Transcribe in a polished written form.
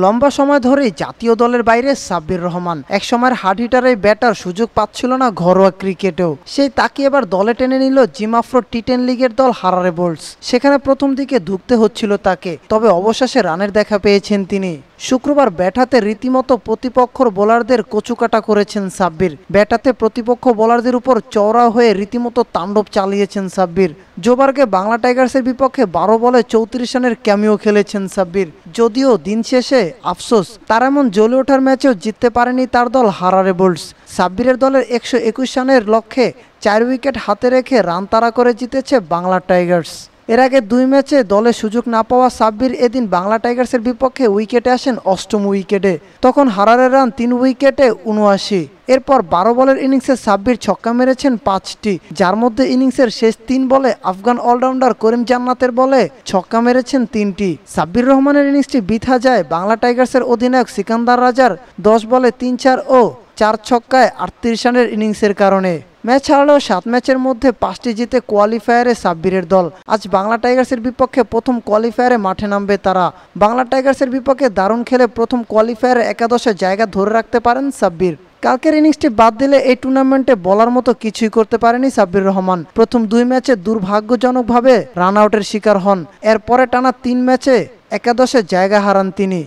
লম্বা সময় ধরেই জাতীয় দলের বাইরে সাব্বির রহমান। একসময়ের হার্ড হিটার এই ব্যাটার সুযোগ পাচ্ছিল না ঘরোয়া ক্রিকেটেও। সেই তাকে এবার দলে টেনে নিল জিম আফ্রো টি10 লিগের দল হারারে বোল্টস। সেখানে প্রথম দিকে ধুঁকতে হচ্ছিল তাকে, তবে অবশেষে রানের দেখা পেয়েছেন তিনি। শুক্রবার ব্যাট হাতে রীতিমতো প্রতিপক্ষর বোলারদের কচুকাটা করেছেন সাব্বির। ব্যাট হাতে প্রতিপক্ষ বোলারদের উপর চওড়া হয়ে রীতিমতো তাণ্ডব চালিয়েছেন সাব্বির। জোবার্গে বাংলা টাইগার্সের বিপক্ষে 12 বলে 34 রানের ক্যামিও খেলেছেন সাব্বির। যদিও দিন শেষে আফসোস, তার এমন জ্বলে ওঠার ম্যাচেও জিততে পারেনি তার দল হারারে বোল্টস। সাব্বিরের দলের 121 রানের লক্ষ্যে 4 উইকেট হাতে রেখে রান তাড়া করে জিতেছে বাংলা টাইগার্স। এর আগে 2 ম্যাচে দলে সুযোগ না পাওয়া সাব্বির এদিন বাংলা টাইগার্সের বিপক্ষে উইকেটে আসেন 8ম উইকেটে। তখন হারারের রান 3 উইকেটে 79। এরপর 12 বলের ইনিংসে সাব্বির ছক্কা মেরেছেন 5টি, যার মধ্যে ইনিংসের শেষ 3 বলে আফগান অলরাউন্ডার করিম জান্নাতের বলে ছক্কা মেরেছেন 3টি। সাব্বির রহমানের ইনিংসটি বৃথা যায় বাংলা টাইগার্সের অধিনায়ক সিকান্দার রাজার 10 বলে 3-4 ও 4 ছক্কায় 38 রানের ইনিংসের কারণে। ম্যাচ হারলেও 7 ম্যাচের মধ্যে 5টি জিতে কোয়ালিফায়ারে সাব্বিরের দল। আজ বাংলা টাইগার্সের বিপক্ষে প্রথম কোয়ালিফায়ারে মাঠে নামবে তারা। বাংলা টাইগার্সের বিপক্ষে দারুণ খেলে প্রথম কোয়ালিফায়ারে একাদশে জায়গা ধরে রাখতে পারেন সাব্বির। কালকের ইনিংসটি বাদ দিলে এই টুর্নামেন্টে বলার মতো কিছুই করতে পারেনি সাব্বির রহমান। প্রথম 2 ম্যাচে দুর্ভাগ্যজনকভাবে রান আউটের শিকার হন। এরপরে টানা 3 ম্যাচে একাদশে জায়গা হারান তিনি।